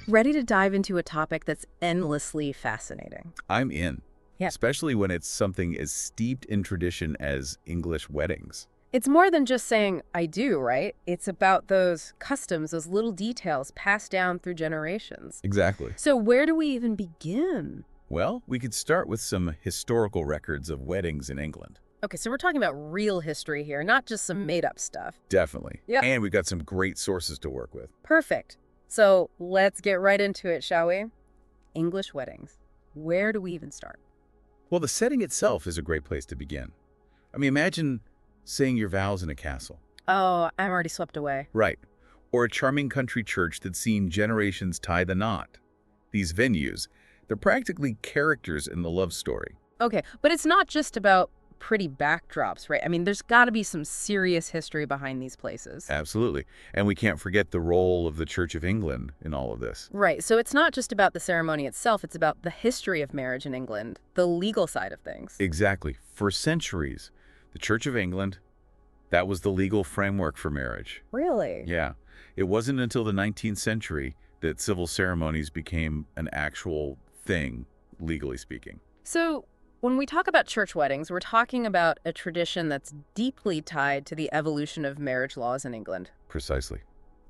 Ready to dive into a topic that's endlessly fascinating. I'm in. Yeah. Especially when it's something as steeped in tradition as English weddings. It's more than just saying, I do, right? It's about those customs, those little details passed down through generations. Exactly. So where do we even begin? Well, we could start with some historical records of weddings in England. Okay, so we're talking about real history here, not just some made-up stuff. Definitely. Yeah. And we've got some great sources to work with. Perfect. So let's get right into it, shall we? English weddings. Where do we even start? Well, the setting itself is a great place to begin. I mean, imagine saying your vows in a castle. Oh, I'm already swept away. Right. Or a charming country church that's seen generations tie the knot. These venues, they're practically characters in the love story. Okay, but it's not just about pretty backdrops, right? I mean, there's got to be some serious history behind these places. Absolutely. And we can't forget the role of the Church of England in all of this. Right, so it's not just about the ceremony itself, it's about the history of marriage in England, the legal side of things. Exactly. For centuries, the Church of England, that was the legal framework for marriage. Really? Yeah. It wasn't until the 19th century that civil ceremonies became an actual thing, legally speaking. So when we talk about church weddings, we're talking about a tradition that's deeply tied to the evolution of marriage laws in England. Precisely.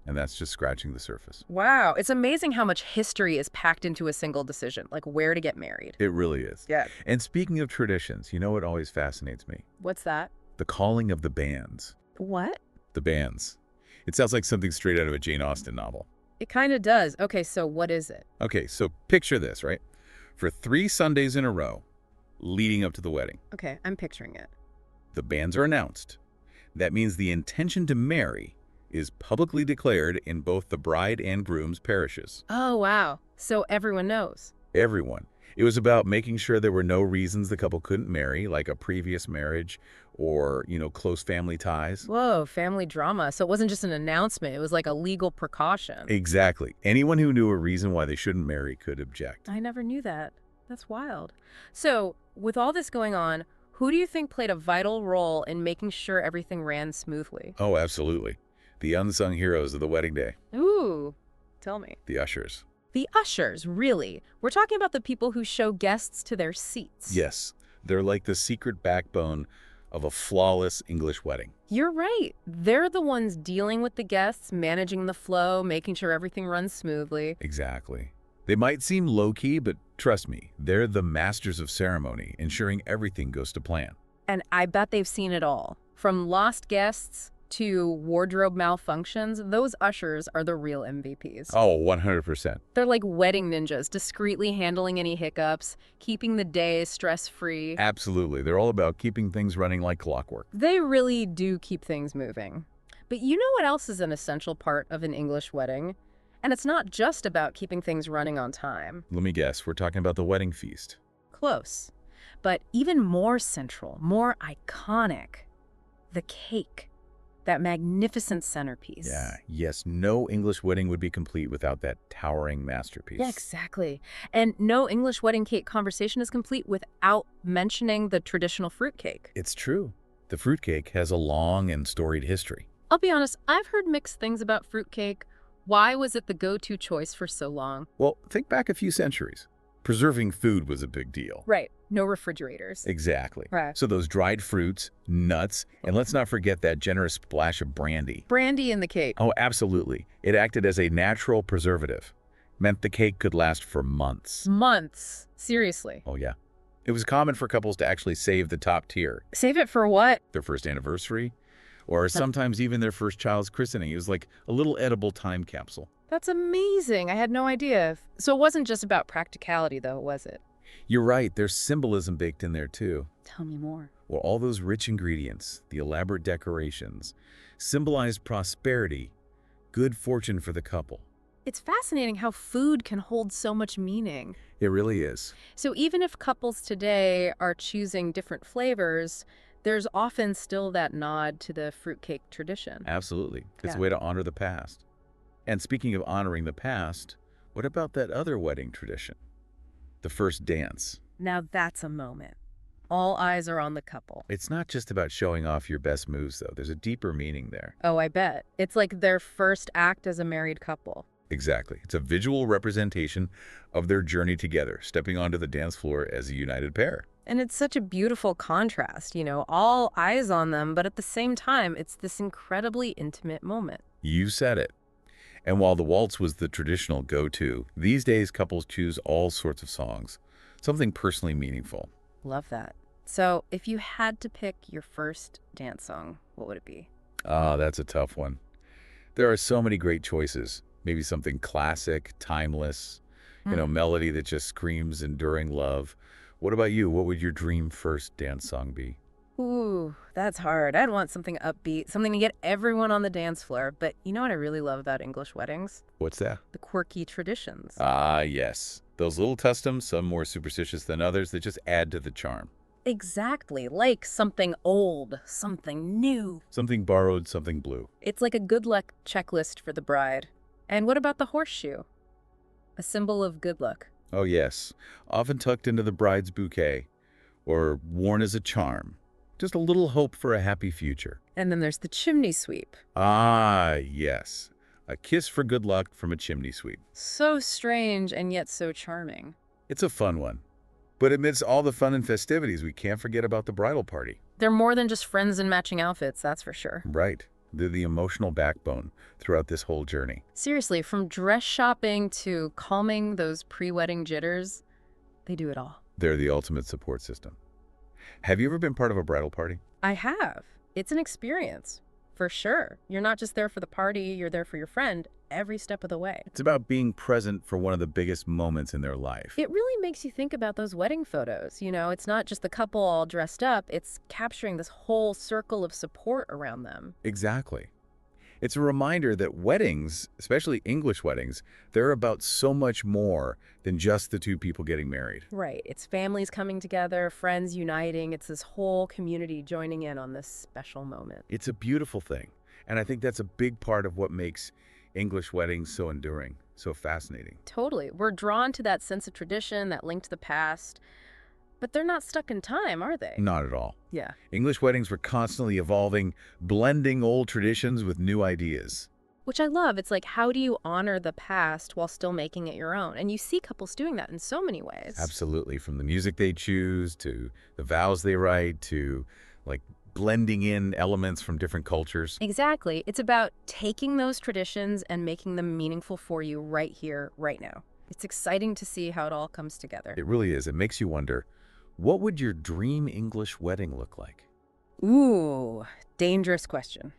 And that's just scratching the surface. Wow, it's amazing how much history is packed into a single decision, like where to get married. It really is. Yeah. And speaking of traditions, you know what always fascinates me? What's that? The calling of the bands. What? The bands. It sounds like something straight out of a Jane Austen novel. It kind of does. Okay, so what is it? Okay, so picture this, right? For 3 Sundays in a row, leading up to the wedding, Okay, I'm picturing it. the bands are announced. That means the intention to marry is publicly declared in both the bride and groom's parishes. Oh, wow. So everyone knows. Everyone. It was about making sure there were no reasons the couple couldn't marry, like a previous marriage or, close family ties. Whoa, family drama. So it wasn't just an announcement. It was like a legal precaution. Exactly. Anyone who knew a reason why they shouldn't marry could object. I never knew that. That's wild. So with all this going on, who do you think played a vital role in making sure everything ran smoothly? Oh, absolutely. The unsung heroes of the wedding day, Ooh, tell me. the ushers. The ushers, really? We're talking about the people who show guests to their seats. Yes, they're like the secret backbone of a flawless English wedding. You're right. They're the ones dealing with the guests, managing the flow, making sure everything runs smoothly. Exactly. They might seem low-key, but trust me, they're the masters of ceremony, ensuring everything goes to plan. And I bet they've seen it all. From lost guests to wardrobe malfunctions, those ushers are the real MVPs. Oh, 100%. They're like wedding ninjas, discreetly handling any hiccups, keeping the day stress-free. Absolutely. They're all about keeping things running like clockwork. They really do keep things moving. But you know what else is an essential part of an English wedding? And it's not just about keeping things running on time. Let me guess, we're talking about the wedding feast. Close. But even more central, more iconic, the cake. That magnificent centerpiece. Yeah, yes, no English wedding would be complete without that towering masterpiece. Yeah, exactly. And no English wedding cake conversation is complete without mentioning the traditional fruitcake. It's true. The fruitcake has a long and storied history. I'll be honest, I've heard mixed things about fruitcake. Why was it the go-to choice for so long? Well, think back a few centuries. Preserving food was a big deal. Right. No refrigerators. Exactly. Right. So those dried fruits, nuts, and let's not forget that generous splash of brandy. Brandy in the cake. Oh, absolutely. It acted as a natural preservative. Meant the cake could last for months. Months. Seriously. Oh, yeah. It was common for couples to actually save the top tier. Save it for what? Their first anniversary, or sometimes even their first child's christening. It was like a little edible time capsule. That's amazing. I had no idea. So it wasn't just about practicality, though, was it? You're right. There's symbolism baked in there, too. Tell me more. Well, all those rich ingredients, the elaborate decorations, symbolized prosperity, good fortune for the couple. It's fascinating how food can hold so much meaning. It really is. So even if couples today are choosing different flavors, there's often still that nod to the fruitcake tradition. Absolutely. It's Yeah. a way to honor the past. And speaking of honoring the past, what about that other wedding tradition? The first dance. Now that's a moment. All eyes are on the couple. It's not just about showing off your best moves, though. There's a deeper meaning there. Oh, I bet. It's like their first act as a married couple. Exactly. It's a visual representation of their journey together, stepping onto the dance floor as a united pair. And it's such a beautiful contrast, all eyes on them, but at the same time, it's this incredibly intimate moment. You said it. And while the waltz was the traditional go-to, these days couples choose all sorts of songs, something personally meaningful. Love that. So, if you had to pick your first dance song, what would it be? Ah, that's a tough one. There are so many great choices. Maybe something classic, timeless, melody that just screams enduring love. What about you? What would your dream first dance song be? Ooh, that's hard. I'd want something upbeat, something to get everyone on the dance floor. But you know what I really love about English weddings? What's that? The quirky traditions. Ah, yes. Those little customs, some more superstitious than others, that just add to the charm. Exactly, like something old, something new. Something borrowed, something blue. It's like a good luck checklist for the bride. And what about the horseshoe? A symbol of good luck. Oh, yes. Often tucked into the bride's bouquet, or worn as a charm. Just a little hope for a happy future. And then there's the chimney sweep. Ah, yes. A kiss for good luck from a chimney sweep. So strange and yet so charming. It's a fun one. But amidst all the fun and festivities, we can't forget about the bridal party. They're more than just friends in matching outfits, that's for sure. Right. They're the emotional backbone throughout this whole journey. Seriously, from dress shopping to calming those pre-wedding jitters, they do it all. They're the ultimate support system. Have you ever been part of a bridal party? I have. It's an experience, for sure. You're not just there for the party, you're there for your friend every step of the way. It's about being present for one of the biggest moments in their life. It really makes you think about those wedding photos. It's not just the couple all dressed up, it's capturing this whole circle of support around them. Exactly. It's a reminder that weddings, especially English weddings, they're about so much more than just the two people getting married. Right. It's families coming together, friends uniting. It's this whole community joining in on this special moment. It's a beautiful thing. And I think that's a big part of what makes English weddings so enduring, so fascinating. Totally. We're drawn to that sense of tradition, that link to the past. But they're not stuck in time, are they? Not at all. Yeah. English weddings were constantly evolving, blending old traditions with new ideas. Which I love. It's like, how do you honor the past while still making it your own? And you see couples doing that in so many ways. Absolutely. From the music they choose, to the vows they write, to like blending in elements from different cultures. Exactly. It's about taking those traditions and making them meaningful for you right here, right now. It's exciting to see how it all comes together. It really is. It makes you wonder, what would your dream English wedding look like? Ooh, dangerous question.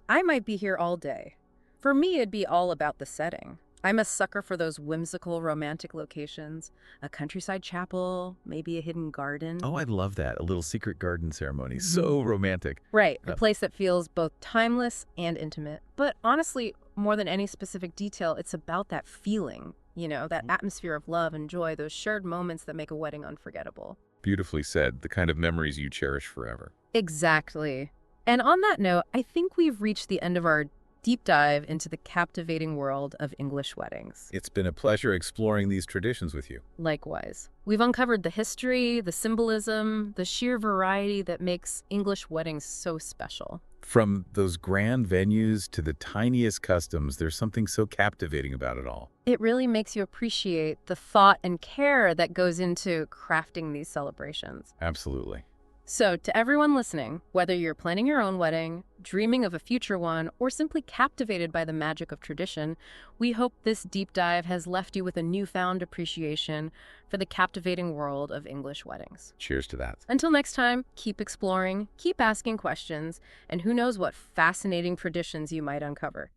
I might be here all day. For me, it'd be all about the setting. I'm a sucker for those whimsical, romantic locations. A countryside chapel, maybe a hidden garden. Oh, I'd love that. A little secret garden ceremony. So romantic. Right, a place that feels both timeless and intimate. But honestly, more than any specific detail, it's about that feeling, that atmosphere of love and joy, those shared moments that make a wedding unforgettable. Beautifully said. The kind of memories you cherish forever. Exactly. And on that note, I think we've reached the end of our deep dive into the captivating world of English weddings. It's been a pleasure exploring these traditions with you. Likewise. We've uncovered the history, the symbolism, the sheer variety that makes English weddings so special. From those grand venues to the tiniest customs, there's something so captivating about it all. It really makes you appreciate the thought and care that goes into crafting these celebrations. Absolutely. So, to everyone listening, whether you're planning your own wedding, dreaming of a future one, or simply captivated by the magic of tradition, we hope this deep dive has left you with a newfound appreciation for the captivating world of English weddings. Cheers to that. Until next time, keep exploring, keep asking questions, and who knows what fascinating traditions you might uncover.